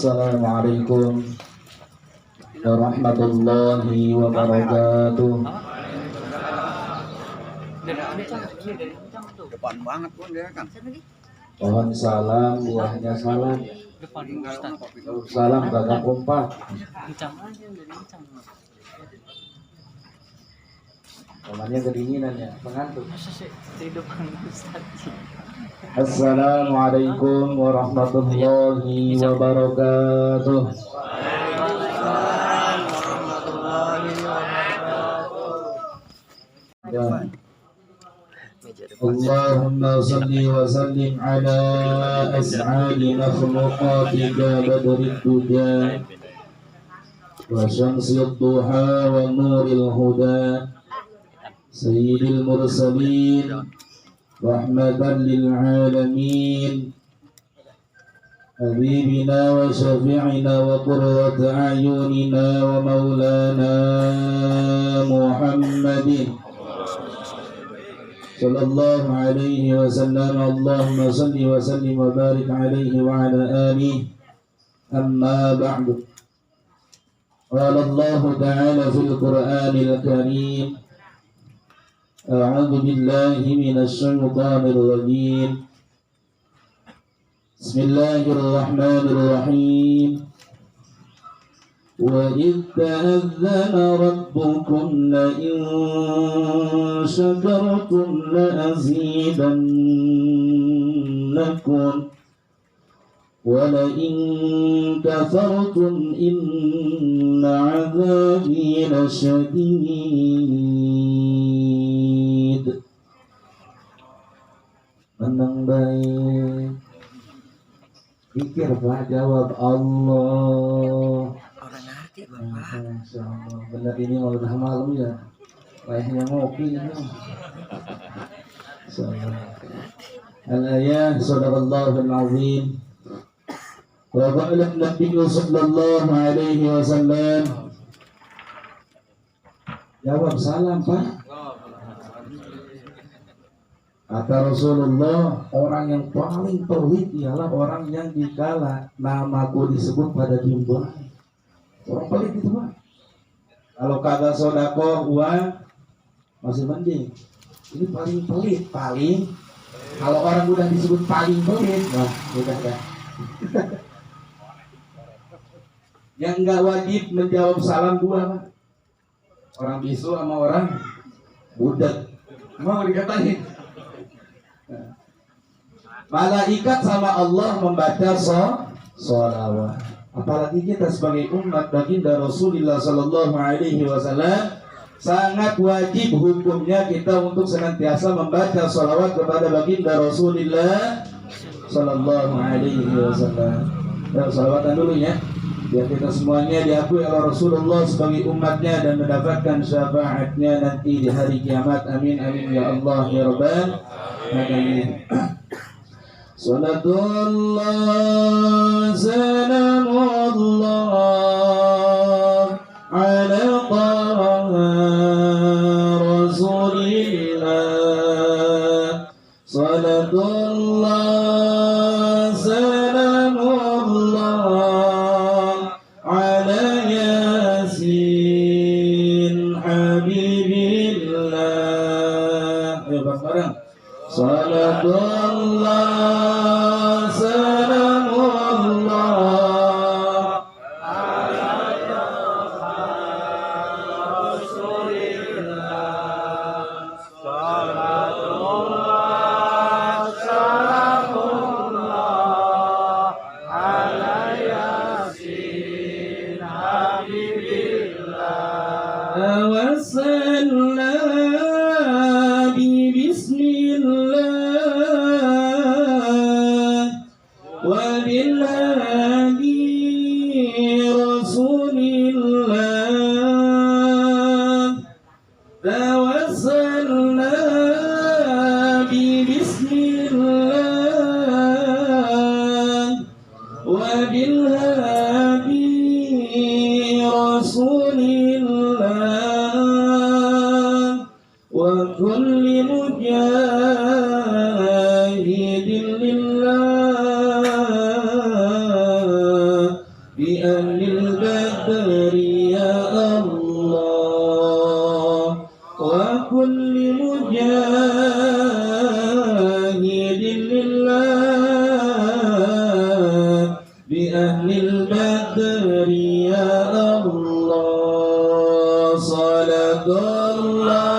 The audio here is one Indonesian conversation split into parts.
Assalamualaikum warahmatullahi wabarakatuh. Depan banget pun dia kan. Pohon salam, buahnya salam. Salam kakak kompak. Namanya kedinginan ya, mengantuk. Assalamualaikum warahmatullahi wabarakatuh. Allahumma salli wa sallim ala as'ali makhluqatika badrid duja wa syamsil duha wa nuril huda sayyidil mursalin rahmatan lil alamin habibina wa syafi'ina wa qurrata a'yunina wa maulana Muhammadin sallallahu alaihi wasallam. Allahumma salli wa sallim wa barik alaihi wa ala alihi. Amma ba'du. Qala Allah ta'ala fil Qur'anil Karim, a'udzu billahi minasy syaithanir rajim. Bismillahirrahmanirrahim. وَإِذْ تَأَذَّنَ رَبُّكُمْ لَئِن شَكَرْتُمْ لَأَزِيدَنَّكُمْ وَلَئِن كَفَرْتُمْ إِنَّ عَذَابِي لَشَدِيدٌ. Menang baik, pikir Pak, jawab Allah. Masya Allah, benar ini mau udah malam ya, layaknya ngopi ini. Al-ayah sadaqallahul azim. Wa qala Nabi sallallahu alaihi wasallam, jawab salam Pak. Kata Rasulullah, orang yang paling tauhid ialah orang yang dikala namaku disebut pada jumlah. Orang pelit itu Pak. Kalau kagak sodako uang masih mending. Ini paling pelit, paling. Kalau orang udah disebut paling pelit, nah udah dah. Yang nggak wajib menjawab salam gua Pak. Orang bisu sama orang budak. Mau dikatain. Malaikat sama Allah membaca sholawat. Apalagi kita sebagai umat baginda Rasulullah sallallahu alaihi wasallam, sangat wajib hukumnya kita untuk senantiasa membaca sholawat kepada baginda Rasulullah sallallahu alaihi wasallam. Dan sholawatan dulu ya, biar kita semuanya diakui oleh Rasulullah sebagai umatnya dan mendapatkan syafaatnya nanti di hari kiamat. Amin amin ya Allah ya Rabbal alamin. Salatullah salamullah ala taha rasulillah. Salatullah salamullah ala yasin habibillah. Ayo bareng-bareng. Salatullah ahlil badri ya Allah wa kulli mujahidin lillah bi ahlil badri ya Allah salatullah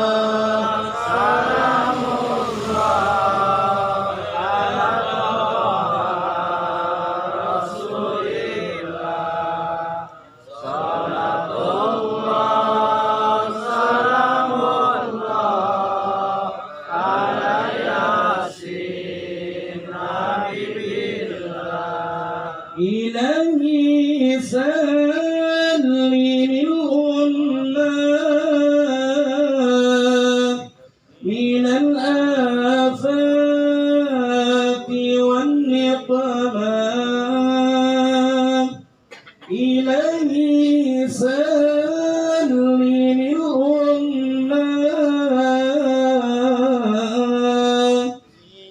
إلهي سلم الأمة من الآفات والنقمات إلهي سلم الأمة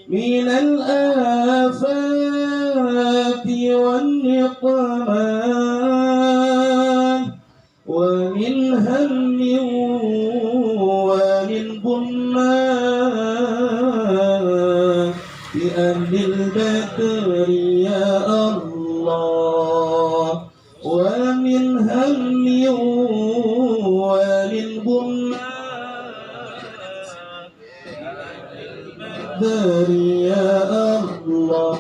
من الآفات والنقمات ومن هم ومن غمات بأهل البدر يا الله ومن هم ومن غمات البدر يا الله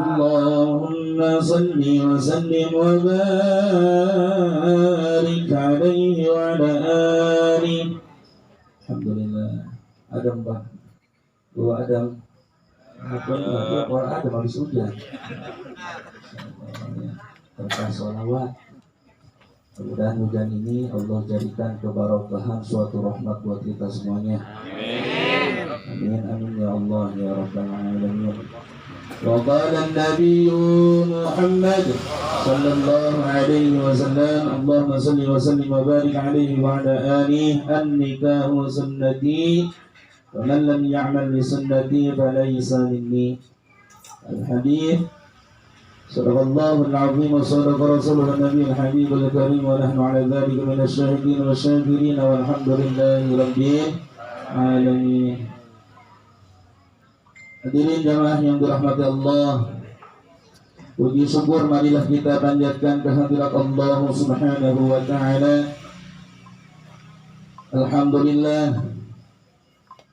اللهم صل وسلم وبارك عليه وعلى آله. Alhamdulillah. Adam Pak, dua Adam. Orang Adam habis hujan. Tentang sholawat. Mudah-mudahan hujan ini Allah jadikan keberkahan suatu rahmat buat kita semuanya. Amin. Amin ya Allah ya Rabbal Alamin. وقال النبي محمد صلى الله عليه وسلم اللهم صل وسلم وبارك عليه وعلى آله النكاح سنتي ومن لم يعمل بسنتي فليس مني. الحديث صدق الله العظيم وصدق رسوله النبي الحبيب الكريم ونحن على ذلك من الشاهدين والشاكرين والحمد لله رب العالمين. Hadirin jamaah yang dirahmati Allah, puji syukur marilah kita panjatkan kehadirat Allah Subhanahu wa taala. Alhamdulillah,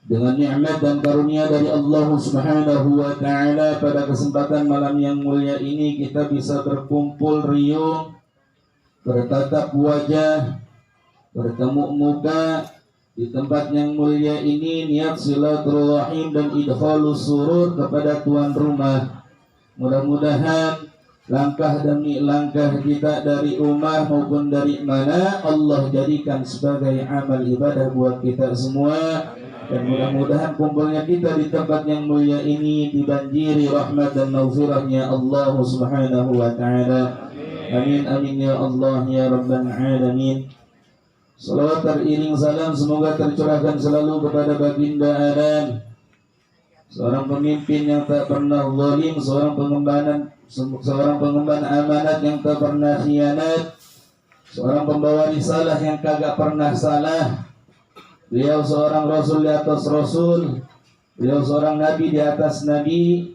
dengan nikmat dan karunia dari Allah Subhanahu wa taala pada kesempatan malam yang mulia ini kita bisa berkumpul riuh, bertatap wajah, bertemu muka di tempat yang mulia ini, niat silaturahim dan idkhalus surur kepada tuan rumah. Mudah-mudahan langkah demi langkah kita dari rumah maupun dari mana Allah jadikan sebagai amal ibadah buat kita semua, dan mudah-mudahan kumpulnya kita di tempat yang mulia ini dibanjiri rahmat dan maghfirahnya Allah Subhanahu wa taala. Amin amin ya Allah ya Rabbal Alamin. Salawat teriring salam semoga tercurahkan selalu kepada baginda Adam, seorang pemimpin yang tak pernah zalim, seorang pengemban amanat yang tak pernah khianat, seorang pembawa risalah yang kagak pernah salah. Beliau seorang rasul di atas rasul, beliau seorang nabi di atas nabi.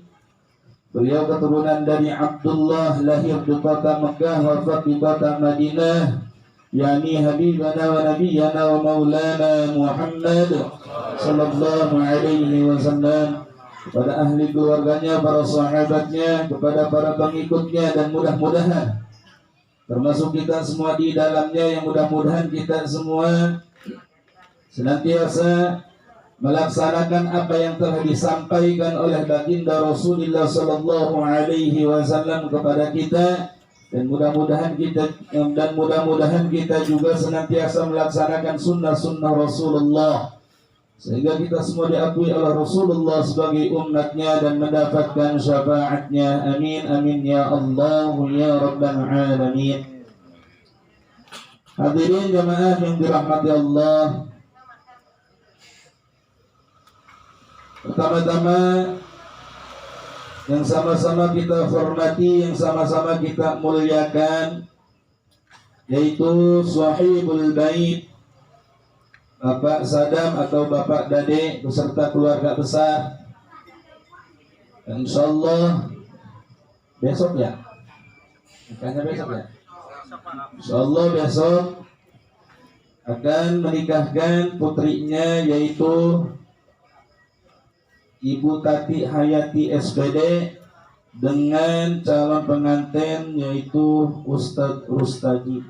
Beliau keturunan dari Abdullah, lahir di kota Mekah, wafat di kota Madinah, yakni habibana wa nabiyana wa maulana Muhammad sallallahu alaihi wasallam, kepada ahli keluarganya, para sahabatnya, kepada para pengikutnya, dan mudah-mudahan termasuk kita semua di dalamnya, yang mudah-mudahan kita semua senantiasa melaksanakan apa yang telah disampaikan oleh baginda Rasulullah sallallahu alaihi wasallam kepada kita, dan mudah-mudahan kita juga senantiasa melaksanakan sunnah-sunnah Rasulullah sehingga kita semua diakui oleh Rasulullah sebagai umatnya dan mendapatkan syafaatnya. Amin amin ya Allah ya Rabbal alamin. Hadirin jamaah yang dirahmati Allah, pertama-tama yang sama-sama kita hormati, yang sama-sama kita muliakan, yaitu Sahibul Bait, Bapak Sadam atau Bapak Dade beserta keluarga besar. Insyaallah besok ya, nikahnya besok ya. Insyaallah besok akan menikahkan putrinya, yaitu Ibu Tati Hayati SPD dengan calon pengantin yaitu Ustadz Rustadi.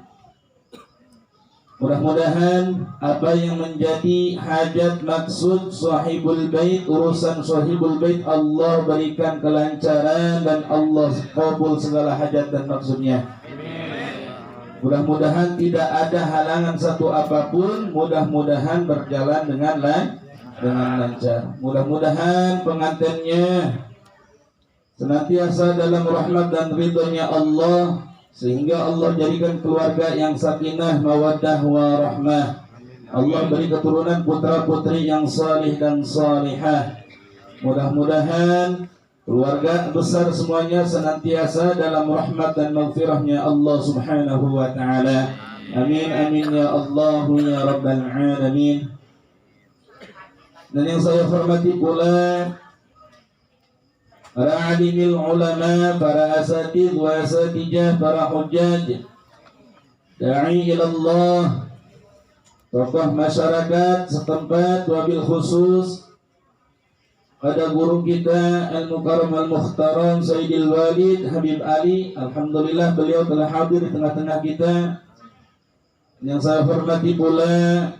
Mudah-mudahan apa yang menjadi hajat maksud Sahibul Bait, urusan Sahibul Bait, Allah berikan kelancaran dan Allah kabul segala hajat dan maksudnya. Mudah-mudahan tidak ada halangan satu apapun, mudah-mudahan berjalan dengan lancar. Mudah-mudahan pengantinnya senantiasa dalam rahmat dan ridhonya Allah, sehingga Allah jadikan keluarga yang sakinah, mawaddah, warahmah. Allah beri keturunan putra-putri yang salih dan salihah. Mudah-mudahan keluarga besar semuanya senantiasa dalam rahmat dan maghfirahnya Allah subhanahu wa ta'ala. Amin amin ya Allah ya Rabbal alamin. Dan yang saya hormati pula para alimil ulama, para asatidz wa asatijah, para hujjaj, da'i ilallah, tokoh masyarakat setempat, wabil khusus pada guru kita Al-Mukarram Al-Mukhtaram Sayyidil Walid Habib Ali. Alhamdulillah beliau telah hadir di tengah-tengah kita. Yang saya hormati pula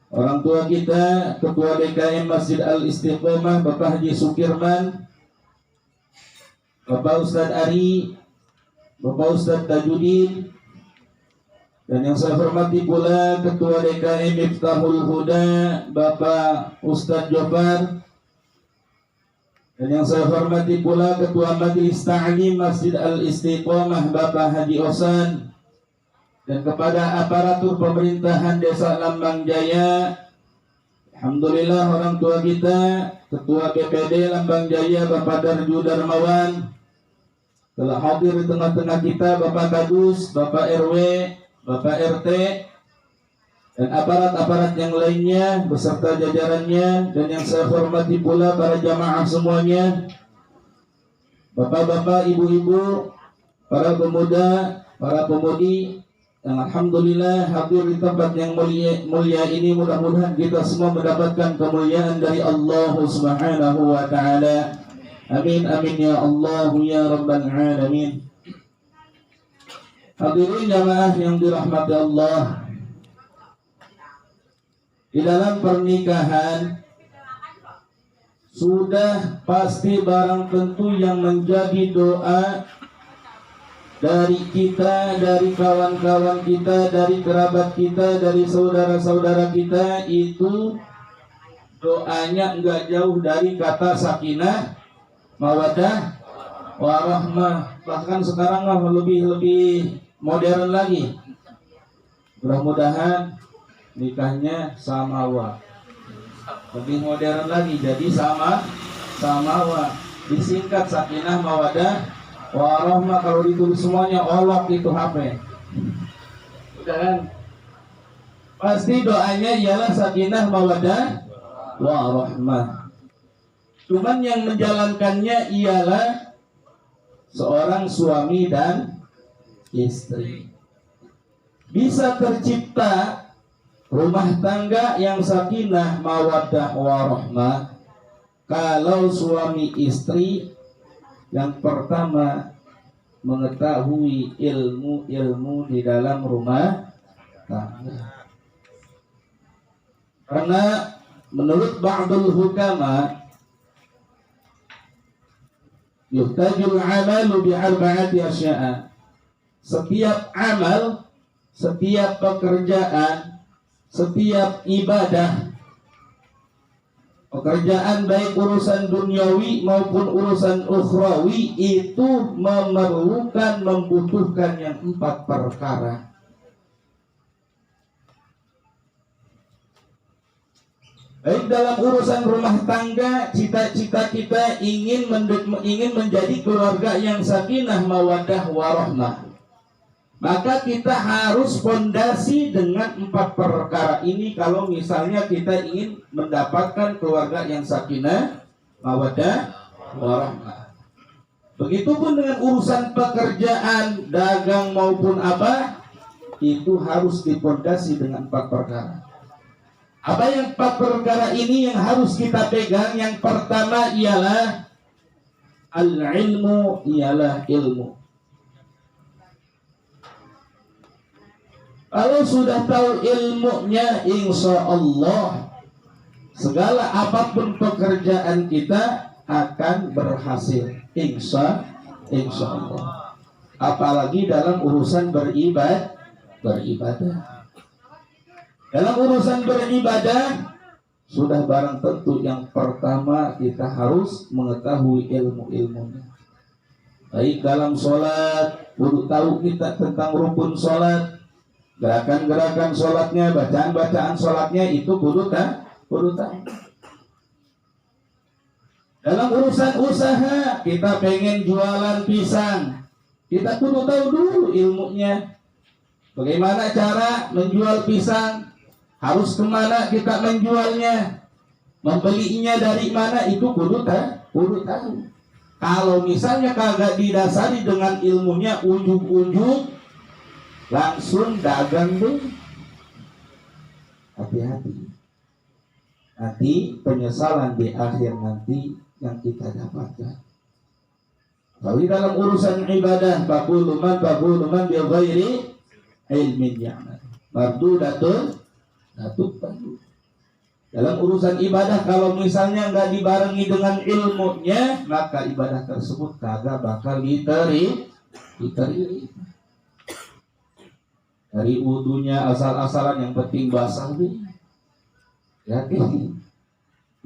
orang tua kita, Ketua DKM Masjid Al-Istiqomah Bapak Haji Sukirman, Bapak Ustadz Ari, Bapak Ustadz Tajudin, dan yang saya hormati pula Ketua DKM Miftahul Huda Bapak Ustadz Jofar, dan yang saya hormati pula Ketua Majelis Ta'lim Masjid Al-Istiqomah Bapak Haji Osan, dan kepada aparatur pemerintahan Desa Lambang Jaya. Alhamdulillah orang tua kita, Ketua BPD Lambang Jaya Bapak Darju Darmawan telah hadir di tengah-tengah kita, Bapak Kadus, Bapak RW, Bapak RT, dan aparat-aparat yang lainnya beserta jajarannya. Dan yang saya hormati pula para jamaah semuanya, bapak-bapak, ibu-ibu, para pemuda, para pemudi yang alhamdulillah hadir di tempat yang mulia ini. Mudah-mudahan kita semua mendapatkan kemuliaan dari Allah subhanahu wa ta'ala. Amin amin ya Allah ya Rabbal alamin. Hadirin jamaah yang dirahmati Allah, di dalam pernikahan sudah pasti barang tentu yang menjadi doa dari kita, dari kawan-kawan kita, dari kerabat kita, dari saudara-saudara kita, itu doanya enggak jauh dari kata sakinah, mawaddah, warahmah. Bahkan sekarang lebih modern lagi. Mudah-mudahan nikahnya samawa, lebih modern lagi, jadi samawa, disingkat sakinah, mawaddah, warahmah. Kalau ditulis semuanya olok itu HP. Udah kan? Pasti doanya ialah sakinah, mawaddah, warahmah. Cuman yang menjalankannya ialah seorang suami dan istri. Bisa tercipta rumah tangga yang sakinah, mawaddah, warahmah kalau suami istri yang pertama mengetahui ilmu di dalam rumah tangga. Karena menurut ba'dul hukama, yuhtajul amalu bi arba'ati asya'a. setiap amal, setiap pekerjaan, setiap ibadah, pekerjaan baik urusan duniawi maupun urusan ukhrawi itu membutuhkan yang 4 perkara. Baik dalam urusan rumah tangga, cita-cita kita ingin menjadi keluarga yang sakinah, mawaddah, warahmah. Maka kita harus fondasi dengan 4 perkara ini kalau misalnya kita ingin mendapatkan keluarga yang sakinah, mawaddah, warahmah. Begitupun dengan urusan pekerjaan, dagang maupun apa, itu harus difondasi dengan 4 perkara. Apa yang 4 perkara ini yang harus kita pegang? Yang pertama ialah al-ilmu, ialah ilmu. Kalau sudah tahu ilmunya, insya Allah segala apapun pekerjaan kita akan berhasil, insya Allah. Apalagi dalam urusan beribadah. Dalam urusan beribadah, sudah barang tentu yang pertama kita harus mengetahui ilmu-ilmunya. Baik dalam sholat, kudu tahu kita tentang rukun sholat, gerakan-gerakan sholatnya, bacaan-bacaan sholatnya itu kudu tahu. Dalam urusan usaha, kita pengen jualan pisang, kita kudu tahu dulu ilmunya. Bagaimana cara menjual pisang? Harus kemana kita menjualnya, membelinya dari mana, itu kudu tahu. Kalau misalnya kagak didasari dengan ilmunya, ujung-ujung langsung dagang deh. Hati-hati. Nanti penyesalan di akhir nanti yang kita dapatkan. Kalau dalam urusan ibadah, babuluman bi ghairi ilmin ya'mal. Mardudatun dalam urusan ibadah, kalau misalnya nggak dibarengi dengan ilmunya, maka ibadah tersebut kagak bakal diterima. Dari wudunya asal-asalan, yang penting basah deh.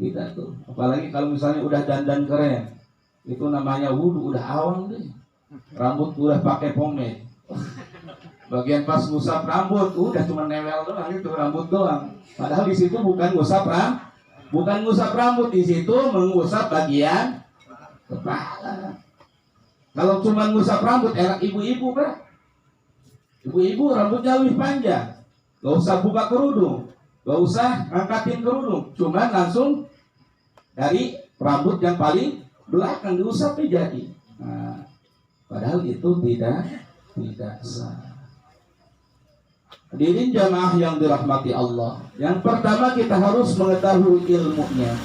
Tidak tuh. Apalagi kalau misalnya udah dandan keren, itu namanya wudu udah awang deh. Rambut udah pakai pomade. Bagian pas ngusap rambut, udah cuma newel doang, itu rambut doang. Padahal di situ bukan ngusap rambut, di situ mengusap bagian kepala. Kalau cuma ngusap rambut, enak ibu-ibu kan? Ibu-ibu rambutnya lebih panjang, gak usah buka kerudung, gak usah angkatin kerudung, cuma langsung dari rambut yang paling belakang diusap jadi. Nah, padahal itu tidak sah. Hadirin jamaah yang dirahmati Allah, yang pertama kita harus mengetahui ilmunya.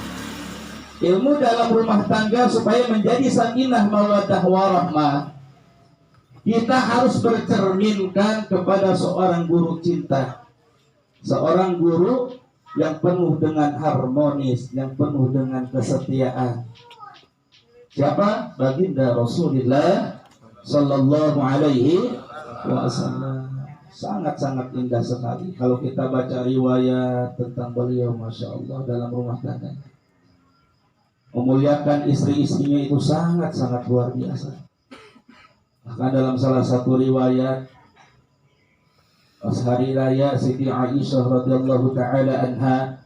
Ilmu dalam rumah tangga supaya menjadi sakinah, mawaddah, warahmah, kita harus bercerminkan kepada seorang guru cinta, seorang guru yang penuh dengan harmonis, yang penuh dengan kesetiaan. Siapa? Baginda Rasulullah Sallallahu Alaihi Wasallam. Sangat-sangat indah sekali kalau kita baca riwayat tentang beliau, Masya Allah, dalam rumah tangga. Memuliakan istri-istrinya itu sangat-sangat luar biasa. Bahkan dalam salah satu riwayat, pas hari raya, Siti Aisyah radhiyallahu taala anha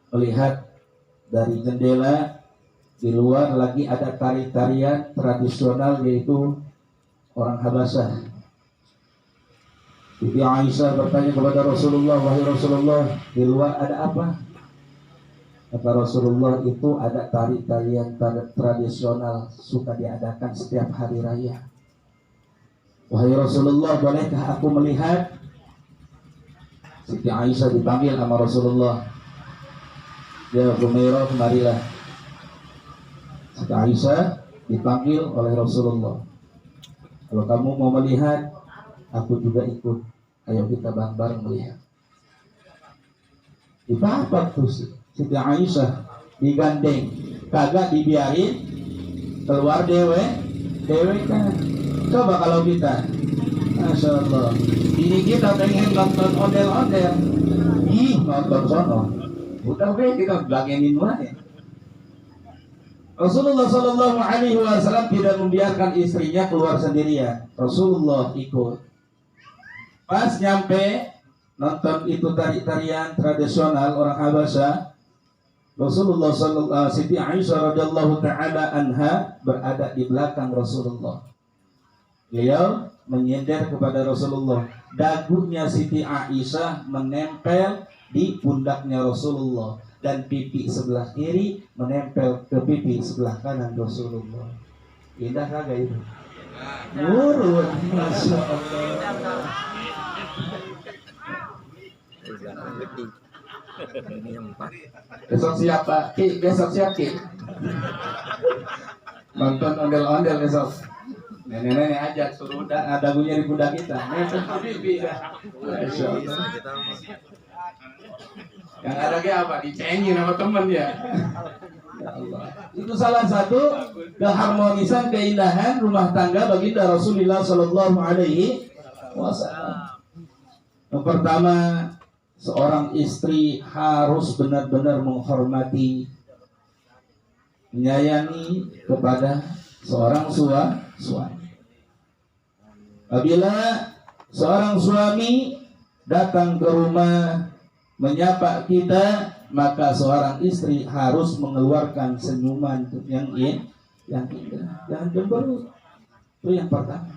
melihat dari jendela, di luar lagi ada tari-tarian tradisional, yaitu orang Habasyah. Siti Aisyah bertanya kepada Rasulullah, wahai Rasulullah, di luar ada apa? Kata Rasulullah, itu ada tari-tarian tradisional, suka diadakan setiap hari raya. Wahai Rasulullah, bolehkah aku melihat? Siti Aisyah dipanggil sama Rasulullah. Ya Humairah, kemarilah. Siti Aisyah dipanggil oleh Rasulullah. Kalau kamu mau melihat, aku juga ikut. Ayo kita bareng-bareng melihat. Dipapak tuh Siti Aisyah, digandeng, kagak dibiarin keluar dewe kan. Coba kalau kita Masya Allah. Ini kita pengen nonton ondel-ondel. Ih, nonton sono. Udah kita belakangin wae. Rasulullah Shallallahu Alaihi Wasallam tidak membiarkan istrinya keluar sendirian. Rasulullah ikut. Pas nyampe nonton itu tarian tradisional orang Habasyah, Rasulullah Siti Aisyah radhiyallahu taala anha berada di belakang Rasulullah. Beliau menyender kepada Rasulullah. Dagunya Siti Aisyah menempel di pundaknya Rasulullah dan pipi sebelah kiri menempel ke pipi sebelah kanan Rasulullah. Indah kagak itu? Nurun, Masya Allah. Besok siapa? Ki, besok siap Ki. Nonton ondel-ondel besok. Nenek-nenek ajak suruh dagunya di pundak kita. Nempel ke pipi dah. Masya Allah. Yang ada kayak apa? Dicengin sama temen ya. Ya Allah. Itu salah satu keharmonisan keindahan rumah tangga baginda Rasulullah Sallallahu Alaihi Wasallam. Yang pertama, seorang istri harus benar-benar menghormati, menyayangi kepada seorang suami. Apabila seorang suami datang ke rumah menyapa kita, maka seorang istri harus mengeluarkan senyuman yang indah, jangan cemberut. Itu yang pertama.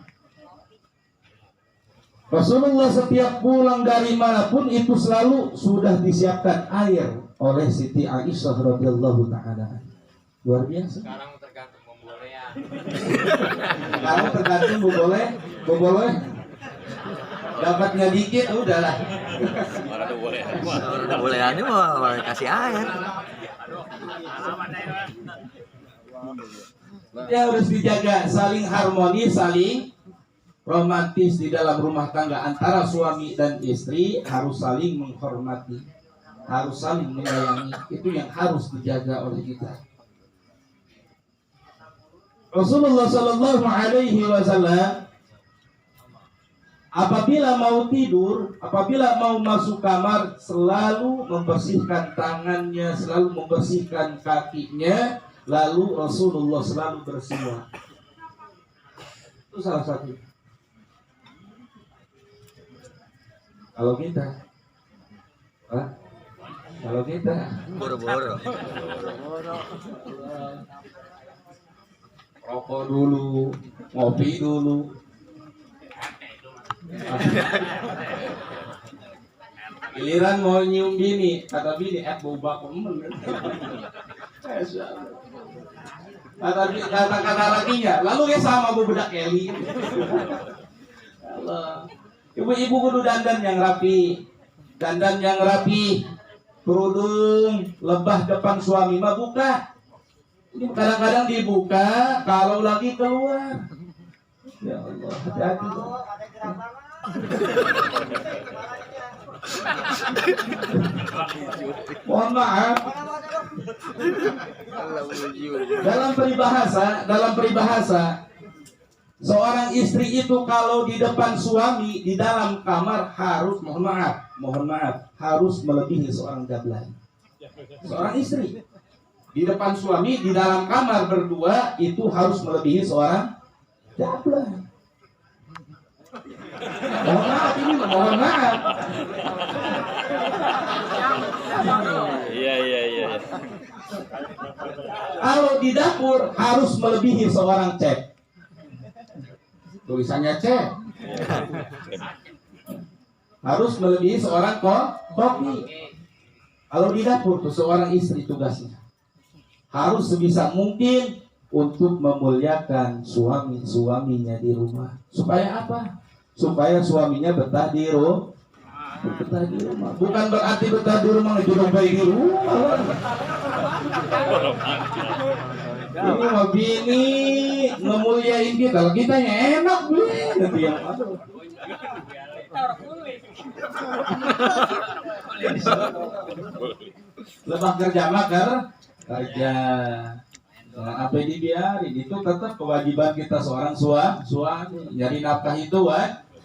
Rasulullah setiap pulang dari manapun itu selalu sudah disiapkan air oleh Siti Aisyah radhiyallahu taala. Luar biasa. Sekarang tergantung pembolehan. Sekarang tergantung boleh. Dapatnya dikit udahlah. Udah boleh ini mau kasih air. Ya harus dijaga, saling harmoni, saling romantis di dalam rumah tangga antara suami dan istri, harus saling menghormati, harus saling menyayangi. Itu yang harus dijaga oleh kita. Rasulullah Sallallahu Alaihi Wasallam apabila mau tidur, apabila mau masuk kamar, selalu membersihkan tangannya, selalu membersihkan kakinya, lalu Rasulullah selalu bersiwak. Itu salah satu. Kalau kita, Boro-boro. rokok dulu, ngopi dulu. Giliran mau nyium bini, kata bini, bau bako kata lakinya, lalu ya sama bau bedak Eli. Ibu-ibu kudu dandan yang rapi, kerudung, lebah depan suami mah buka. Ini kadang-kadang dibuka kalau lagi keluar. Ya Allah, hati-hati. Mohon maaf. Dalam peribahasa, seorang istri itu kalau di depan suami di dalam kamar harus mohon maaf, harus melebihi seorang jablay. Seorang istri di depan suami di dalam kamar berdua itu harus melebihi seorang jablay. Mohon maaf. Iya. Kalau di dapur harus melebihi seorang cek. Tulisannya cek. Harus melebihi seorang koki. Kalau di dapur tuh seorang istri tugasnya harus sebisa mungkin untuk memuliakan suaminya di rumah. Supaya apa? Supaya suaminya betah di rumah. Bukan berarti betah di rumah itu baik di rumah. Ini mah bini memuliain kita, kalau kitanya enak nanti yang lebah kerja kerja. Jangan sampai dibiarin, itu tetap kewajiban kita seorang suami nyari nafkah itu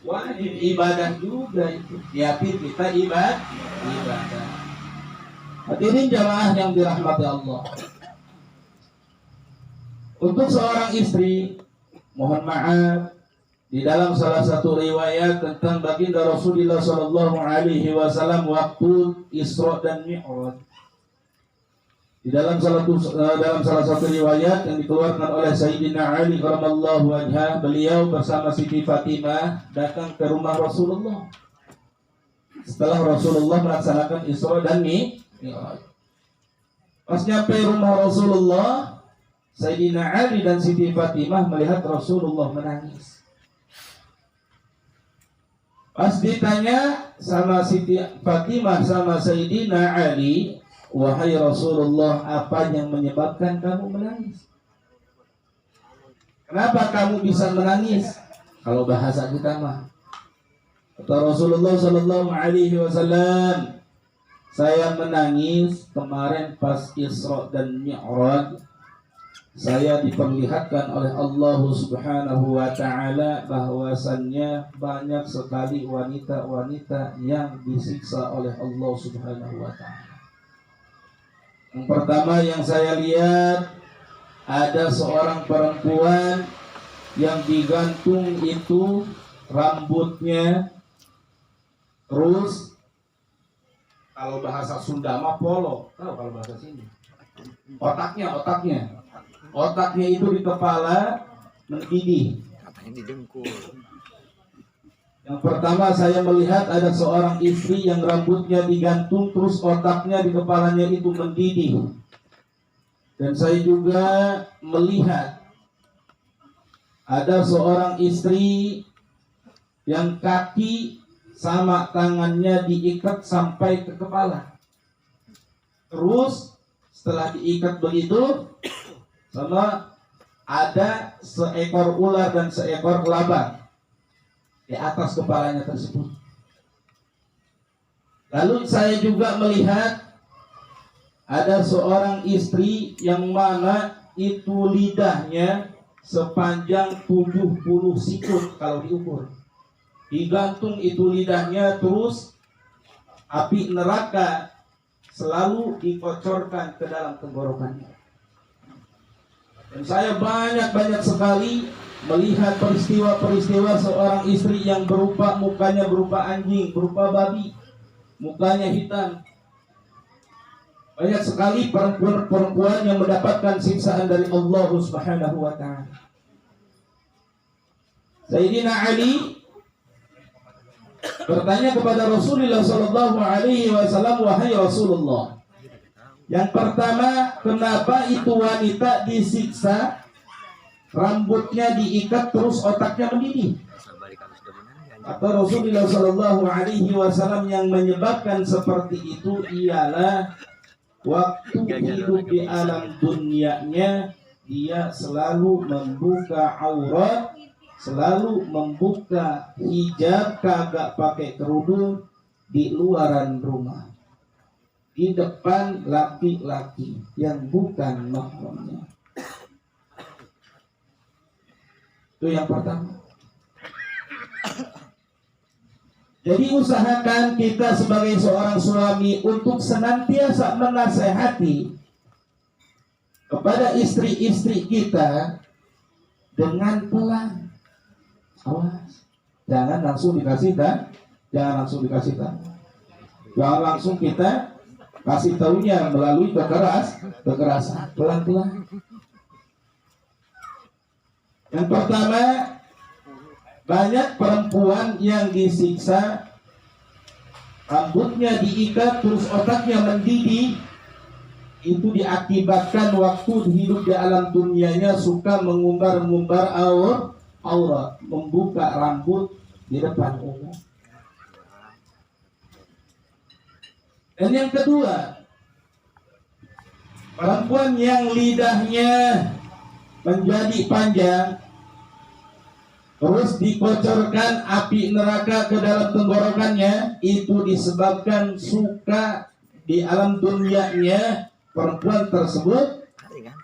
wajib ibadah juga itu. Niatin kita ibadah. Hadirin jamaah yang dirahmati Allah. Untuk seorang istri, mohon maaf, di dalam salah satu riwayat tentang baginda Rasulullah Sallallahu Alaihi Wasallam waktu Isra dan Mi'raj. Di dalam salah satu riwayat yang dikeluarkan oleh Sayyidina Ali radhiyallahu anhu, beliau bersama Siti Fatimah datang ke rumah Rasulullah setelah Rasulullah melaksanakan Isra dan Mi'raj. Pas nyampe rumah Rasulullah, Sayyidina Ali dan Siti Fatimah melihat Rasulullah menangis. Pas ditanya sama Siti Fatimah sama Sayyidina Ali, wahai Rasulullah, apa yang menyebabkan kamu menangis? Kenapa kamu bisa menangis? Kalau bahasa kita mah, kata Rasulullah Sallallahu Alaihi Wasallam, saya menangis kemarin pas Isra dan Mi'raj. Saya diperlihatkan oleh Allah Subhanahu wa Ta'ala bahwasannya banyak sekali wanita-wanita yang disiksa oleh Allah Subhanahu wa Ta'ala. Yang pertama yang saya lihat, ada seorang perempuan yang digantung itu rambutnya, terus kalau bahasa Sunda mah polo, tahu kalau bahasa sini otaknya itu di kepala mendidih. Katanya di dengkul. Yang pertama saya melihat ada seorang istri yang rambutnya digantung terus otaknya di kepalanya itu mendidih. Dan saya juga melihat ada seorang istri yang kaki sama tangannya diikat sampai ke kepala. Terus setelah diikat begitu, sama ada seekor ular dan seekor laba di atas kepalanya tersebut. Lalu saya juga melihat ada seorang istri yang mana itu lidahnya sepanjang 70 sikut kalau diukur. Digantung itu lidahnya, terus api neraka selalu dikocorkan ke dalam tenggorokannya. Dan saya banyak sekali melihat peristiwa-peristiwa seorang istri yang berupa mukanya berupa anjing, berupa babi, mukanya hitam. Banyak sekali perempuan yang mendapatkan siksaan dari Allah Subhanahu wa Ta'ala. Sayyidina Ali bertanya kepada Rasulullah Sallallahu Alaihi Wasallam, wahai Rasulullah, yang pertama, kenapa itu wanita disiksa, rambutnya diikat terus otaknya mendidih? Kata Rasulullah Sallallahu Alaihi Wasallam, yang menyebabkan seperti itu ialah waktu hidup di alam dunianya dia selalu membuka aurat, selalu membuka hijab, kagak pakai kerudung di luaran rumah, di depan laki-laki yang bukan mahramnya. Itu yang pertama. Jadi usahakan kita sebagai seorang suami untuk senantiasa menasehati kepada istri-istri kita dengan pelan. Awas, jangan langsung dikasih tahu. Jangan langsung kita kasih tahunya melalui kekerasan, pelan-pelan. Yang pertama, banyak perempuan yang disiksa, rambutnya diikat terus otaknya mendidih. Itu diakibatkan waktu hidup di alam dunianya suka mengumbar-ngumbar aurat, membuka rambut di depan umum. Dan yang kedua, perempuan yang lidahnya menjadi panjang terus dikocorkan api neraka ke dalam tenggorokannya, itu disebabkan suka di alam dunianya perempuan tersebut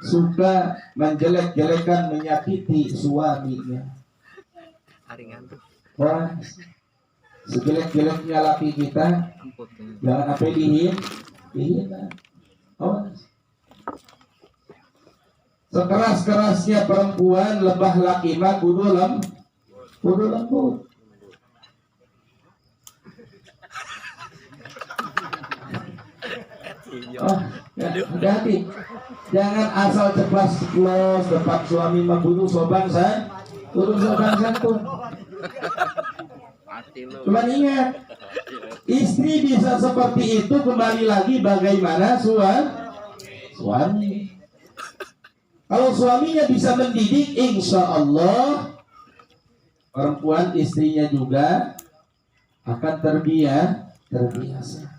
suka menjelek-jelekan, menyakiti suaminya. Wah, sejelek-jeleknya laki kita jangan apa dihina. Oh, sekeras-kerasnya perempuan lebah laki mah kudu lembut. Oh, ya, hati-hati. Jangan asal ceplas-ceplos depan suami mah kudu sopan santun. Cuman ingat, istri bisa seperti itu kembali lagi bagaimana suami. Kalau suaminya bisa mendidik, insya Allah perempuan istrinya juga akan terbiasa.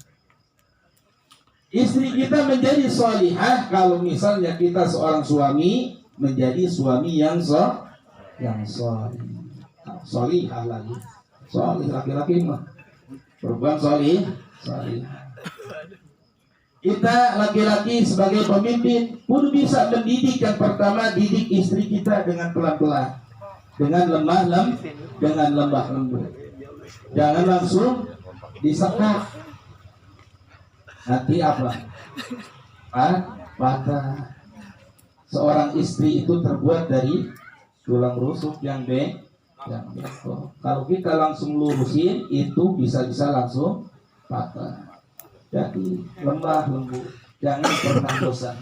Istri kita menjadi sholihah kalau misalnya kita seorang suami menjadi suami yang sholihah lagi. Sholih laki-laki mah, perempuan sholihah. Kita laki-laki sebagai pemimpin pun bisa mendidik. Yang pertama, didik istri kita dengan pelan-pelan, dengan lembah lembut. Jangan langsung disekak. Nanti apa? Patah. Seorang istri itu terbuat dari tulang rusuk yang bengkok. Kalau kita langsung lurusin, itu bisa langsung patah. Jadi lemah lembut, jangan pernah bosan.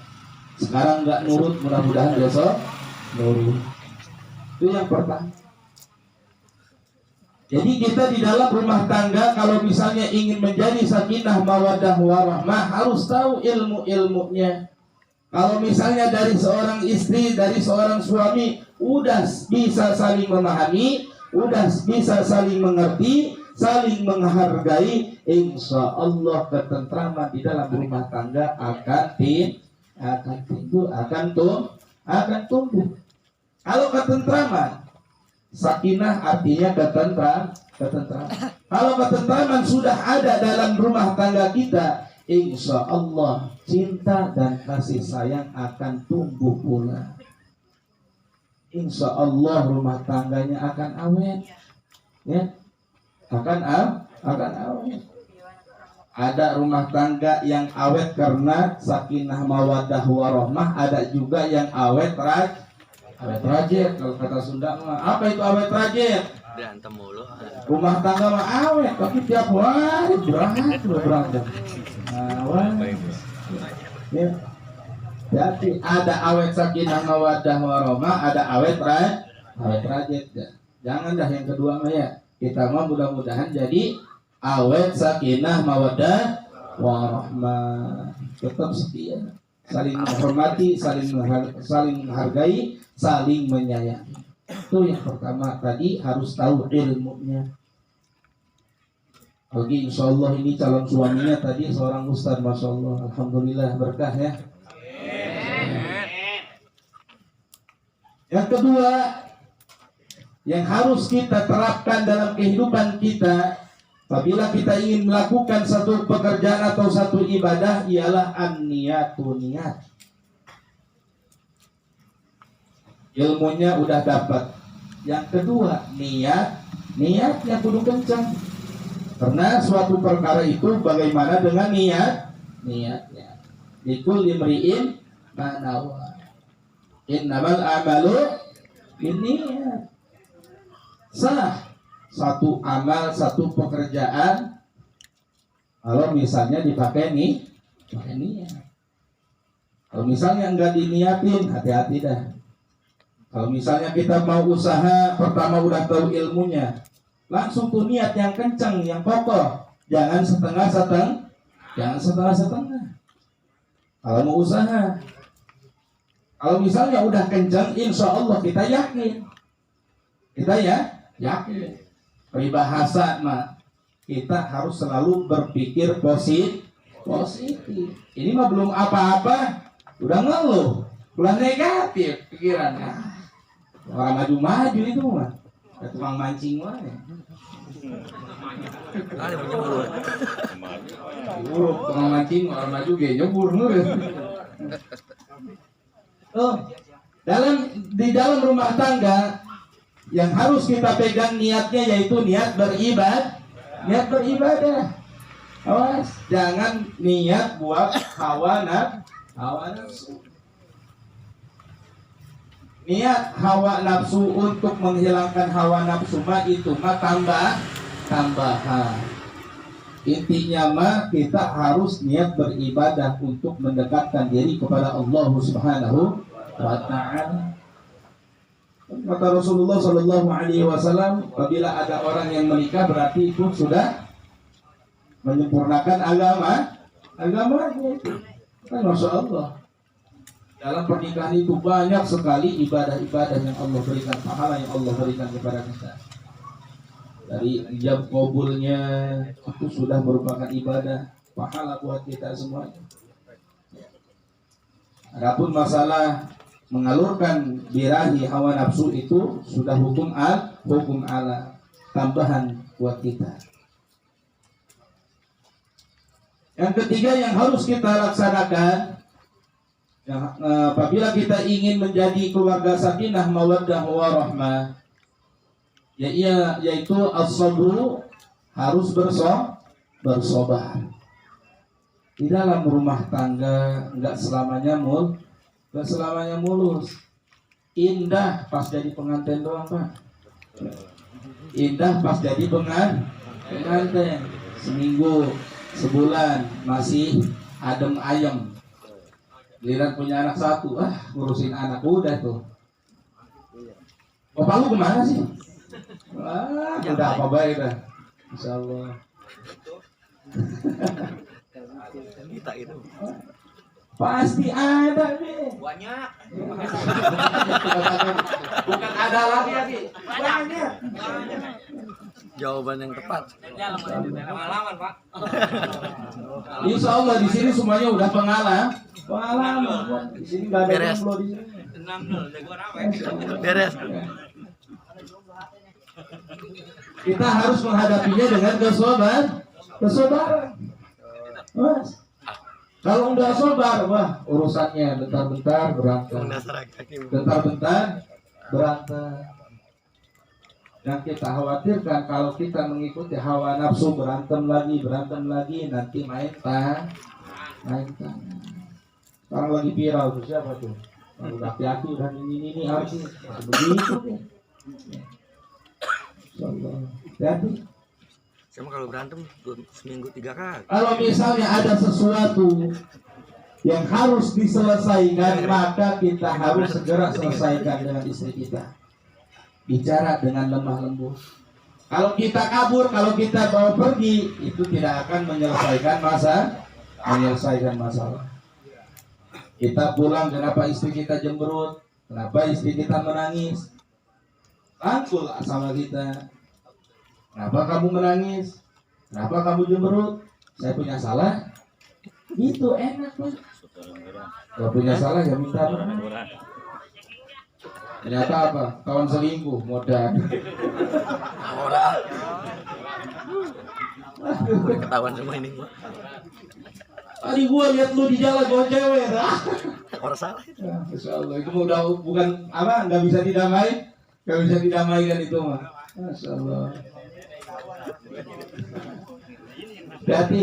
Sekarang nggak nurut, mudah-mudahan besok nurut. Itu yang pertama. Jadi kita di dalam rumah tangga kalau misalnya ingin menjadi sakinah mawaddah warahmah harus tahu ilmu-ilmunya. Kalau misalnya dari seorang istri, dari seorang suami udah bisa saling memahami, udah bisa saling mengerti, saling menghargai, insya Allah ketentraman di dalam rumah tangga akan tumbuh. Kalau ketentraman, sakinah artinya ketentraman. Kalau ketentraman sudah ada dalam rumah tangga kita, insya Allah cinta dan kasih sayang akan tumbuh pula. Insya Allah rumah tangganya akan awet, ya. Akan awet. Ada rumah tangga yang awet karena sakinah mawaddah warahmah, ada juga yang awet rajin. Kalau kata Sunda mah, apa itu awet rajin? Berantem mulu. Rumah tangga mah awet, tapi tiap hari berantem. Ya. Jadi ada awet sakinah mawaddah warahmah, ada awet rajin. Jangan dah yang kedua mah ya. Kita mau mudah-mudahan jadi awet sakinah mawaddah warahmah, tetap setia, saling menghormati, saling menghargai, saling menyayangi. Itu yang pertama tadi, harus tahu ilmunya. Oke, insya Allah ini calon suaminya tadi seorang ustaz, masya Allah, alhamdulillah berkah ya. Yang kedua yang harus kita terapkan dalam kehidupan kita apabila kita ingin melakukan satu pekerjaan atau satu ibadah ialah an-niyatu, niat. Ilmunya udah dapat. Yang kedua, niatnya kudu kencang. Karena suatu perkara itu bagaimana dengan niatnya. Likul imri'in ma nawa. Innamal amalu binniyat. Sah satu amal, satu pekerjaan kalau misalnya dipakai niat. Kalau misalnya enggak diniatin, hati-hati dah. Kalau misalnya kita mau usaha, pertama udah tahu ilmunya, langsung tuh niat yang kencang, yang kokoh. Jangan setengah-setengah. Kalau mau usaha, kalau misalnya udah kencang, insya Allah kita yakin. Yakin. Peribahasa mah kita harus selalu berpikir positif. Ini mah belum apa-apa, udah ngeluh, udah negatif pikirannya. Orang maju itu mah, tukang mancing mah. Tukang mancing orang maju ge nyebur nurut. Di dalam rumah tangga yang harus kita pegang niatnya yaitu niat beribadah. Awas, jangan niat buat hawa nafsu. Niat hawa nafsu untuk menghilangkan hawa nafsu mah itu mah tambahan. Intinya mah kita harus niat beribadah untuk mendekatkan diri kepada Allah Subhanahu wa taala. Kata Rasulullah Shallallahu Alaihi Wasallam, apabila ada orang yang menikah berarti itu sudah menyempurnakan agamanya. Kan Masya Allah, dalam pernikahan itu banyak sekali ibadah-ibadah yang Allah berikan, pahala yang Allah berikan kepada kita. Dari ijab qabulnya itu sudah merupakan ibadah, pahala buat kita semuanya. Adapun masalah mengalurkan birahi hawa nafsu itu sudah hukum ala, tambahan buat kita. Yang ketiga yang harus kita laksanakan, apabila kita ingin menjadi keluarga sakinah mawaddah warahmah, yaitu as-sabru, harus bersabar. Di dalam rumah tangga nggak selamanya mulus. Indah pas jadi pengantin doang, Pak. Indah pas jadi pengantin. Seminggu, sebulan masih adem ayem. Giliran punya anak satu, ngurusin anak udah tuh. Bapak lu kemana sih? Udah apa baik dah. Insyaallah. Kita itu Pasti ada nih. Banyak. Bukan ada lagi ya, banyak. jawaban yang tepat. Pengalaman, Pak. Insya Allah di sini semuanya udah pengalaman. Di sini nggak ada Beres. jomblo di sini. Beres. Kita harus menghadapinya dengan kesabaran. Mas, kalau nggak sabar, wah urusannya bentar-bentar berantem. Bentar-bentar berantem. Dan kita khawatirkan kalau kita mengikuti hawa nafsu berantem lagi, nanti main tangan. Sekarang lagi viral tuh siapa tuh? Laki-laki udah ini harus begitu. Jadi Sama kalau berantem seminggu 3 kali. kalau misalnya ada sesuatu yang harus diselesaikan, maka kita harus segera selesaikan dengan istri kita. Bicara dengan lemah lembut. Kalau kita kabur, kalau kita bawa pergi, itu tidak akan menyelesaikan masalah. Kita pulang, kenapa istri kita jemberut? Kenapa istri kita menangis? Rangkul sama kita. Kenapa kamu menangis? Kenapa kamu jemberut? Saya punya salah? Itu enak lah. Kalau punya salah ya minta maaf. Ternyata apa? Kawan selingkuh, modal. Ketahuan semua ini. Tadi gua lihat lu di jalan bawa cewek. Orang salah. Ya, Masya Allah, itu udah bukan apa? Nggak bisa didamaikan itu mah. Masya Allah. Berarti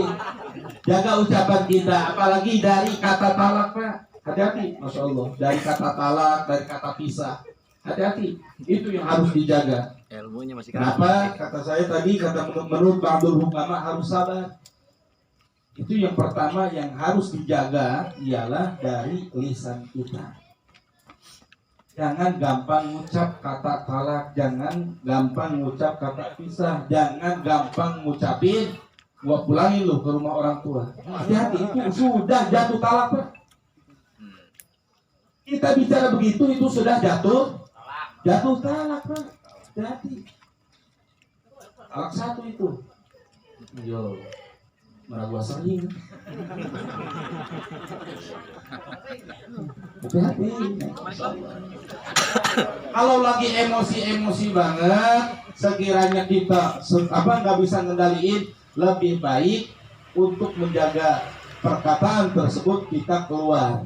jaga ucapan kita, apalagi dari kata talak, Pak. Hati-hati, Masya Allah. Dari kata talak, dari kata pisah, hati-hati. Itu yang harus dijaga. Ilmunya masih Kenapa? Kata saya tadi, kata menurut Ba'dul Hukama harus sabar. Itu yang pertama yang harus dijaga ialah dari lisan kita. Jangan gampang ngucap kata talak, jangan gampang ngucap kata pisah, jangan gampang ngucapin gua pulangin lu ke rumah orang tua. Hati-hati, itu sudah jatuh talak, Pak. Kita bicara begitu itu sudah jatuh talak, Pak. Hati-hati. Talak satu itu. Yo, mana gua sering. Hati-hati. Kalau lagi emosi banget, sekiranya kita nggak bisa ngendaliin, lebih baik untuk menjaga perkataan tersebut kita keluar,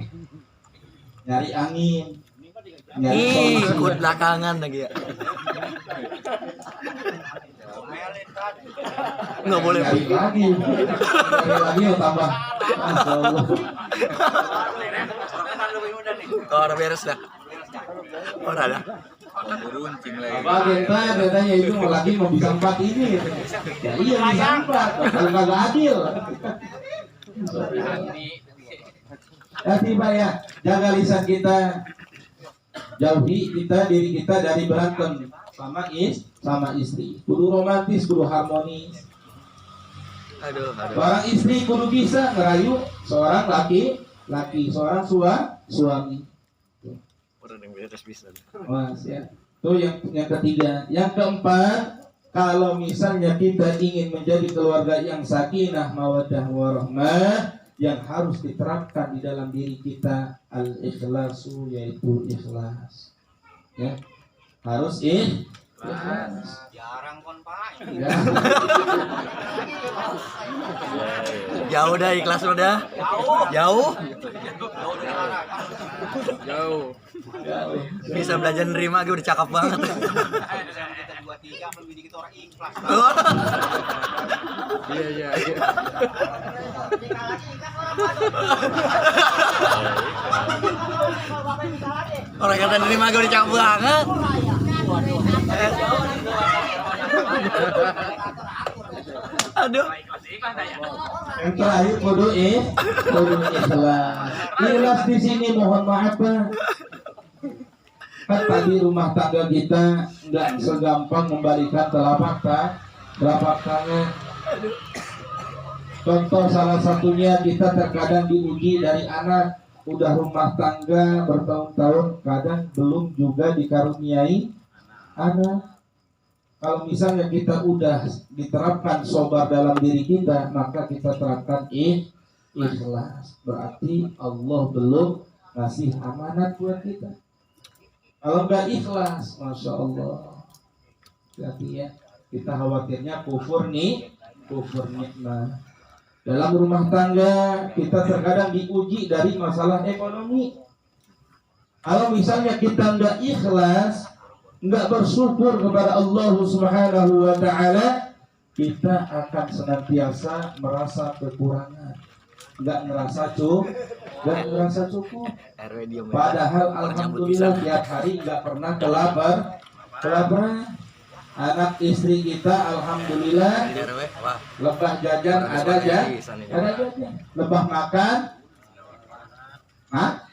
nyari angin, nyari solusi. Ikut belakangan lagi ya. Nggak boleh. Nyari lagi ya tambah. Masya Allah. Oh, udah beres dah. Oh, udah ada. Apa katanya itu mau lagi mau bisa 4 ini. Ya iya bisa 4. Kalau nggak adil. Ya tiba ya, jaga lisan kita, jauhi diri kita dari berantem sama istri. Kudu romantis, kudu harmonis. Aduh. Seorang istri kudu bisa ngerayu seorang laki, seorang suami. Udah yang beres bisa. Mas ya. Itu yang ketiga. Yang keempat, kalau misalnya kita ingin menjadi keluarga yang sakinah, mawaddah, warahmah, yang harus diterapkan di dalam diri kita al-ikhlasu, yaitu ikhlas. Ya. Harus ikhlas. Jarang kon Pak. Ya. Jauh dah ikhlas udah. Jauh. Bisa belajar nerima gue udah cakep banget. Kita 2-3 lebih dikit orang ikhlas. Iya. Orang kata nerima gue udah cakep banget. Aduh. Yang terakhir kudu ikhlas. Ikhlas di sini mohon maaf Pak. Kan tadi rumah tangga kita nggak segampang membalikan telapak tangan. Contoh salah satunya kita terkadang diuji dari anak, udah rumah tangga bertahun-tahun, kadang belum juga dikaruniai anak. Kalau misalnya kita udah diterapkan sobar dalam diri kita, maka kita terapkan ikhlas. Berarti Allah belum ngasih amanat buat kita. Kalau nggak ikhlas, Masya Allah, berarti ya kita khawatirnya kufur nikmat. Dalam rumah tangga kita terkadang diuji dari masalah ekonomi. Kalau misalnya kita nggak ikhlas, nggak bersyukur kepada Allah Subhanahu wa Ta'ala, kita akan senantiasa merasa kekurangan, nggak ngerasa cukup. Padahal alhamdulillah tiap hari nggak pernah kelaparan. Anak istri kita alhamdulillah lebah jajan ada jajan, lebah makan,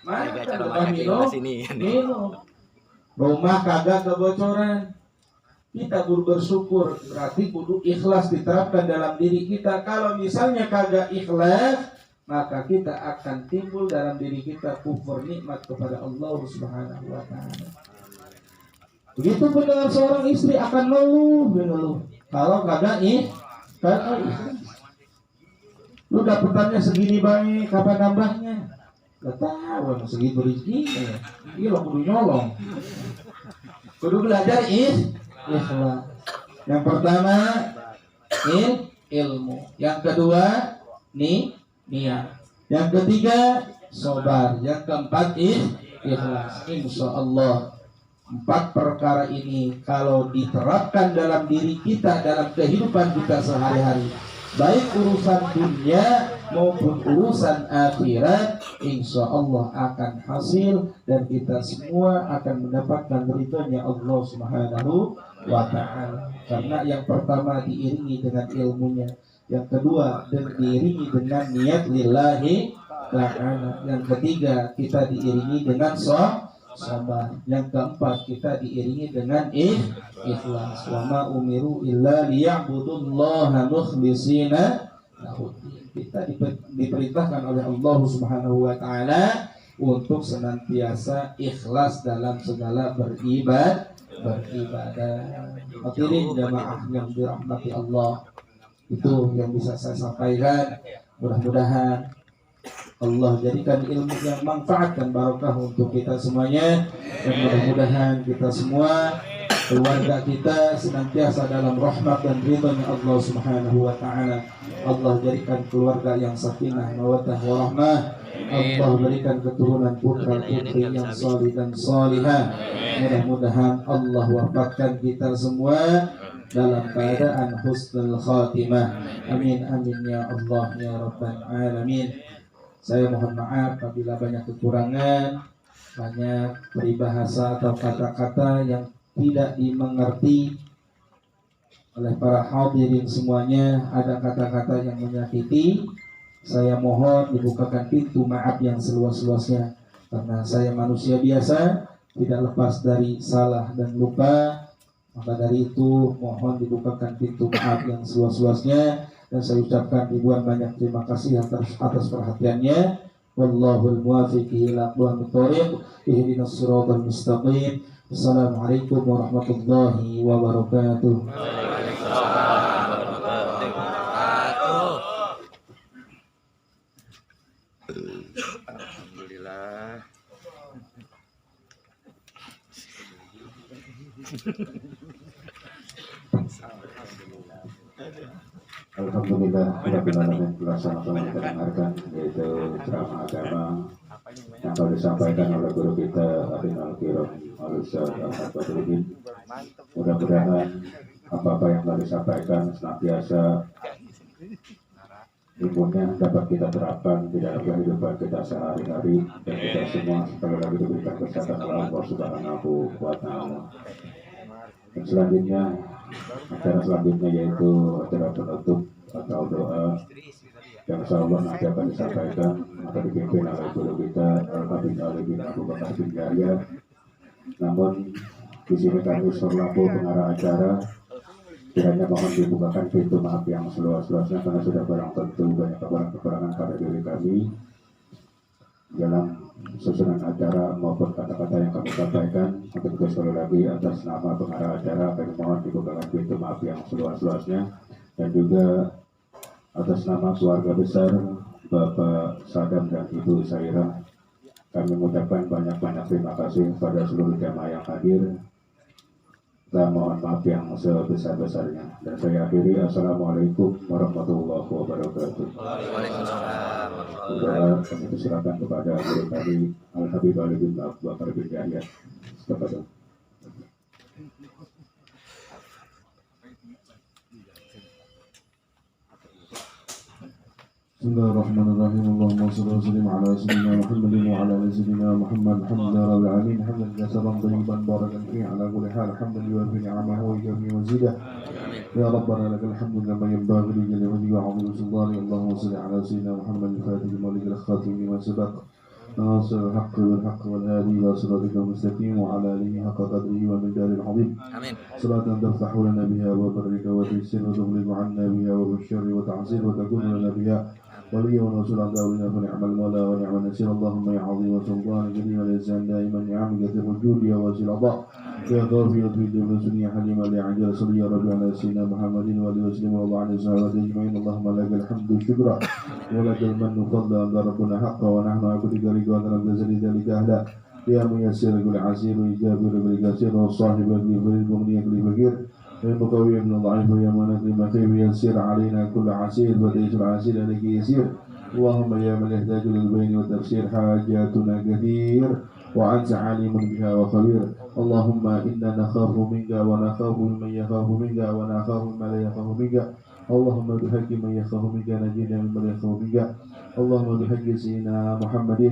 lebah minum. Rumah kagak kebocoran. Kita kudu bersyukur, berarti kudu ikhlas diterapkan dalam diri kita. Kalau misalnya kagak ikhlas, maka kita akan timbul dalam diri kita kufur nikmat kepada Allah Subhanahu wa Ta'ala. Begitu pun dengan seorang istri akan mengeluh. Kalau kagak ikhlas. Lu dapetannya segini banyak, kapan nambahnya? Gak tahu, segitu rezekinya. Iya lo kudu nyolong. Kudu belajar ikhlas. Yang pertama ilmu. Yang kedua niat. Yang ketiga sabar. Yang keempat ikhlas. Insya Allah 4 perkara ini kalau diterapkan dalam diri kita, dalam kehidupan kita sehari-hari, baik urusan dunia maupun urusan akhirat, insya Allah akan hasil dan kita semua akan mendapatkan ridhonya Allah Subhanahu wa Ta'ala. Karena yang pertama diiringi dengan ilmunya, yang kedua diiringi dengan niat lillahi ta'ala, yang ketiga kita diiringi dengan sabar, yang keempat kita diiringi dengan ikhlas. Wa ma umiru illa liya'budullaha mukhlishina lahuddin. Kita diperintahkan oleh Allah Subhanahu wa Ta'ala untuk senantiasa ikhlas dalam segala beribadah. Hadirin jamaah yang dirahmati Allah, itu yang bisa saya sampaikan. Mudah-mudahan Allah jadikan ilmu yang manfaat dan barokah untuk kita semuanya, dan mudah-mudahan kita semua keluarga kita senantiasa dalam rahmat dan ridhonya Allah Subhanahu wa taala. Allah jadikan keluarga yang sakinah, mawaddah warahmah. Allah berikan keturunan putra putri yang salih dan salihah. Mudah-mudahan Allah wafatkan kita semua dalam keadaan husnul khatimah. Amin amin ya Allah ya rabbal alamin. Saya mohon maaf apabila banyak kekurangan, banyak peribahasa atau kata-kata yang tidak dimengerti oleh para hadirin semuanya. Ada kata-kata yang menyakiti. Saya mohon dibukakan pintu maaf yang seluas-luasnya, karena saya manusia biasa, tidak lepas dari salah dan lupa. Maka dari itu mohon dibukakan pintu maaf yang seluas-luasnya, dan saya ucapkan ribuan banyak terima kasih atas perhatiannya. Wallahul muwaffiq ila aqwamit thoriq, ihdinas siratal mustaqim. Assalamualaikum warahmatullahi wabarakatuh. Alhamdulillah. Alhamdulillah, rabbil alamin. Telah kita dengarkan yaitu ceramah agama yang telah disampaikan oleh guru kita Adinal Kiram Al-Ustaz Ahmad Badruddin. Mudah-mudahan apa-apa yang telah disampaikan senantiasa ilmunya dapat kita terapkan di dalam kehidupan kita sehari-hari, dan kita semua sekali lagi diberikan kesehatan oleh Allah Subhanahu wa taala. Dan selanjutnya, acara selanjutnya yaitu acara penutup atau doa yang insyaallah nanti akan disampaikan atau dipimpin oleh guru kita Al-Habib Ali bin Abu Bakar bin Yahya. Namun di sini kami selaku pengarah acara kiranya mohon dibukakan pintu maaf yang seluas-luasnya, karena sudah barang tentu banyak kekurangan pada diri kami dalam susunan acara maupun kata-kata yang kami sampaikan. Untuk itu sekali lagi atas nama pengarah acara kami mohon dibukakan pintu maaf yang seluas-luasnya, dan juga atas nama keluarga besar Bapak Sadam dan Ibu Saira kami mengucapkan banyak-banyak terima kasih pada seluruh jamaah yang hadir. Dan mohon maaf yang sebesar-besarnya. Dan saya akhiri, assalamualaikum warahmatullahi wabarakatuh. Waalaikumsalam. Sudah kami persilakan kepada guru kami Al-Habib Ali bin Abu Bakar bin Yahya. Kepada Bismillahirrahmanirrahim. Allahumma shalli wa sallim ala sayyidina Muhammadin wa ala ali sayyidina Muhammad. Alhamdulillahi rabbil alamin. Hamdan katsiran thayyiban barakan fihi ala kulli hal. Hamdan yuwaffi ni'amahu wa yukafi mazidah. Ya Rabbana lakal hamdu kama yanbaghi li jalali wajhika wa 'azimi sultani. Allahumma shalli ala sayyidina Muhammad al-Fatih lima ughliqa al-khatim lima sabaq. ناصر الحق بالحق والهادي إلى صراطك المستقيم وعلى آله حق قدره ومقداره العظيم. Amin. صلاة تفتح لنا بها وبرك وتيسر وتغلق عنا بها وبالشر وتعسير وتكون لنا بها وليا ونصيرا داولنا فنعم المولى ونعم النصير. اللهم يا عظيم سلطان كريم الإحسان دائما نعم كثير الجود يا واسع العطاء يا غافر الجود والحسن يا حليم لا عجل صل يا رب على سيدنا محمد وآله وسلم والله عليه الصحابة أجمعين. اللهم لك الحمد شكرا ولك المن فضلا أن ربنا حقا ونحن عبدك رضا نبتزل ذلك أهلا يا ميسر كل عسير ويجابر كل كثير والصاحب كل فريد مغني كل فقير المقوي من الضعيف يا مالك المخيف يسير علينا كل عسير فتيسر العسير عليك يسير. اللهم يا من يحتاج للبين والتفسير حاجاتنا كثير وأنت عالم بها وخبير. اللهم إنا نخاف منك ونخاف من يخاف منك ونخاف من لا يخاف منك. اللهم بحق من يخاف منك نجينا ممن يخاف منك. اللهم بحق سيدنا محمد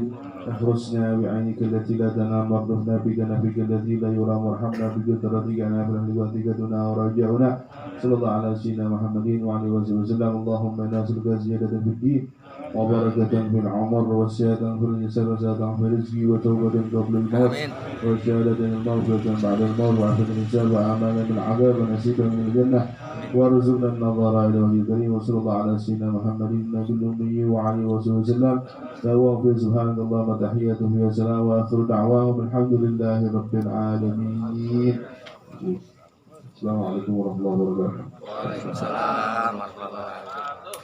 احرسنا بعينك التي لا تنام واغرفنا بكنفك الذي لا يرام وارحمنا بقدرتك على فلح وثيقتنا ورجاؤنا. صلى الله على سيدنا محمد وعلى اله وسلم. اللهم نسألك زيادة في الدين وبركة في العمر وسعة في النساء وسعة في الرزق وتوبة قبل الموت وشهادة المغفرة بعد الموت وعافية الإنسان وأمانا من العذاب ونصيبا من الجنة وارزقنا النظر إلى وجه الكريم. وصلى الله على سيدنا محمد النبي الأمي وعلى آله وسلم. سبحانك اللهم تحياتهم يا سلام وآخر دعواهم الحمد لله رب العالمين. السلام عليكم ورحمة الله وبركاته. Waalaikumsalam warahmatullahi wabarakatuh.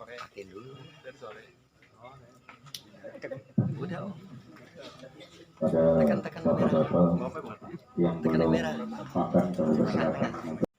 Matiin dulu. Udah. pada bapak-bapak yang belum makan kami persilakan.